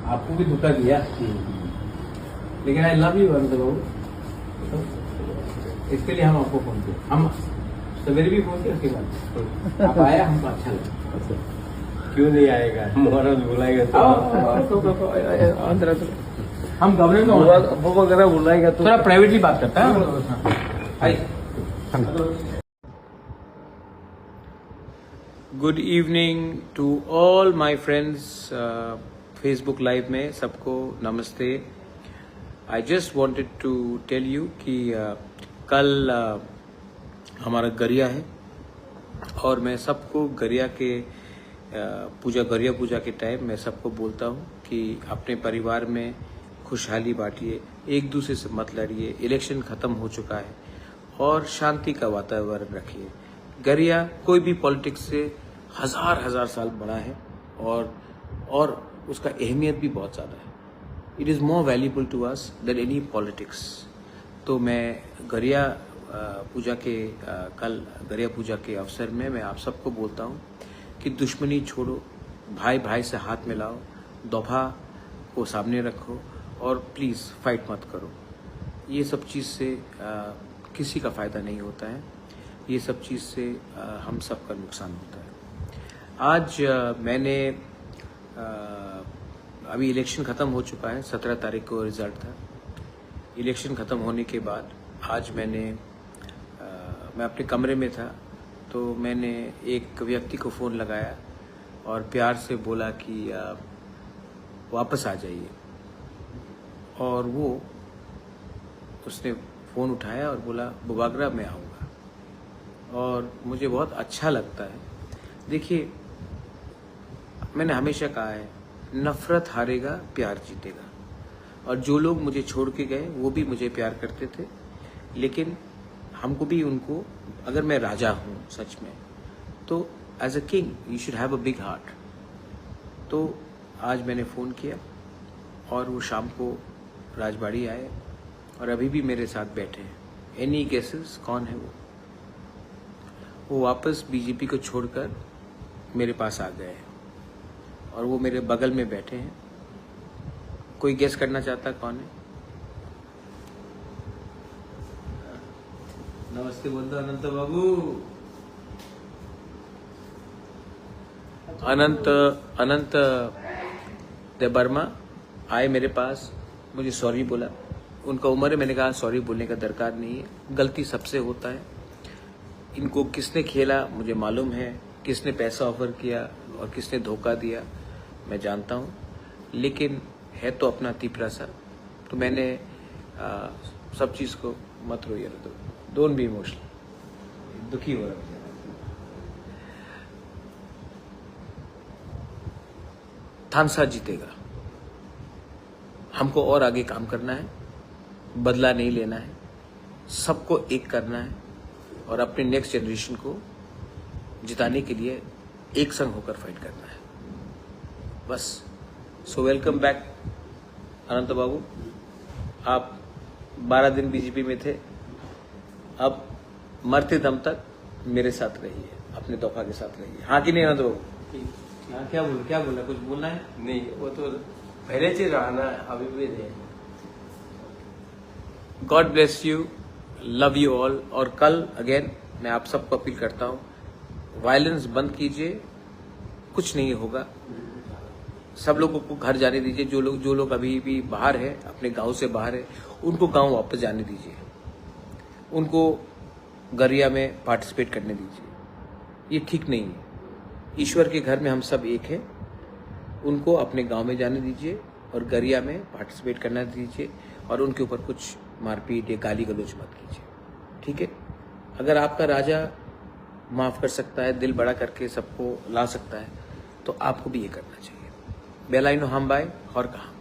आपको भी धोखा दिया, लेकिन आई लव यू अनंत बाबू। तो इसके लिए हम आपको फोन किए, हम सवेरे भी फोन किया, उसके बाद आप आया, हमको अच्छा लगा। क्यों नहीं आएगा, महाराज बुलाएगा तो हम गवर्नर वो वगैरह बुलाएगा तो थोड़ा प्राइवेटली बात करता है। आइए। Good evening to all my friends, Facebook live में सबको नमस्ते। I just wanted to tell you कि कल हमारा गरिया है और मैं सबको गरिया के गरिया पूजा के टाइम मैं सबको बोलता हूँ कि अपने परिवार में खुशहाली बांटिए, एक दूसरे से मत लड़िए, इलेक्शन खत्म हो चुका है और शांति का वातावरण रखिए। गरिया कोई भी पॉलिटिक्स से हजार साल बड़ा है और उसका अहमियत भी बहुत ज़्यादा है। It is more valuable to us than any politics. तो मैं गरिया पूजा के कल गरिया पूजा के अवसर में मैं आप सबको बोलता हूँ कि दुश्मनी छोड़ो, भाई भाई से हाथ मिलाओ, दोफा को सामने रखो और प्लीज़ फाइट मत करो। ये सब चीज़ से किसी का फ़ायदा नहीं होता है, ये सब चीज़ से हम सब का नुकसान होता है। आज मैंने अभी इलेक्शन ख़त्म हो चुका है, 17 तारीख को रिज़ल्ट था। इलेक्शन ख़त्म होने के बाद आज मैं अपने कमरे में था तो मैंने एक व्यक्ति को फ़ोन लगाया और प्यार से बोला कि वापस आ जाइए, और उसने फ़ोन उठाया और बोला बुबागरा मैं आऊँगा, और मुझे बहुत अच्छा लगता है। देखिए, मैंने हमेशा कहा है नफ़रत हारेगा, प्यार जीतेगा, और जो लोग मुझे छोड़ के गए वो भी मुझे प्यार करते थे, लेकिन हमको भी उनको, अगर मैं राजा हूँ सच में तो as a king you should have a big heart. तो आज मैंने फ़ोन किया और वो शाम को राजबाड़ी आए और अभी भी मेरे साथ बैठे हैं। एनी गेसेस कौन है वो वापस बीजेपी को छोड़कर मेरे पास आ गए हैं और वो मेरे बगल में बैठे हैं। कोई गेस करना चाहता कौन है? नमस्ते बोल दो अनंत बाबू। अनंत देवर्मा आए मेरे पास, मुझे सॉरी बोला। उनका उम्र है, मैंने कहा सॉरी बोलने का दरकार नहीं है, गलती सबसे होता है। इनको किसने खेला मुझे मालूम है, किसने पैसा ऑफर किया और किसने धोखा दिया मैं जानता हूँ, लेकिन है तो अपना तीपरा सा। तो मैंने सब चीज़ को मत रोइए, डोंट बी इमोशनल, दुखी हो रहा है। थानसा जीतेगा, हमको और आगे काम करना है, बदला नहीं लेना है, सबको एक करना है और अपने नेक्स्ट जनरेशन को जिताने के लिए एक संग होकर फाइट करना है, बस। सो वेलकम बैक अनंत बाबू। आप 12 दिन बीजेपी में थे, अब मरते दम तक मेरे साथ रहिए, अपने दफा के साथ रहिए। हाँ कि नहीं अनंत बाबू? क्या बोला कुछ बोलना है? नहीं, वो तो पहले से रहना, अभी भी नहीं। God bless you, love you all. और कल अगेन मैं आप सबको अपील करता हूँ, वायलेंस बंद कीजिए, कुछ नहीं होगा। सब लोगों को घर जाने दीजिए, जो लोग अभी भी बाहर है, अपने गांव से बाहर है, उनको गांव वापस जाने दीजिए, उनको गरिया में पार्टिसिपेट करने दीजिए। ये ठीक नहीं है। ईश्वर के घर में हम सब एक हैं, उनको अपने गांव में जाने दीजिए और गरिया में पार्टिसिपेट करना दीजिए, और उनके ऊपर कुछ मारपीट या गाली गलौज मत कीजिए, ठीक है? अगर आपका राजा माफ़ कर सकता है, दिल बड़ा करके सबको ला सकता है, तो आपको भी ये करना चाहिए। बेलाइनो हम बाय और कहा।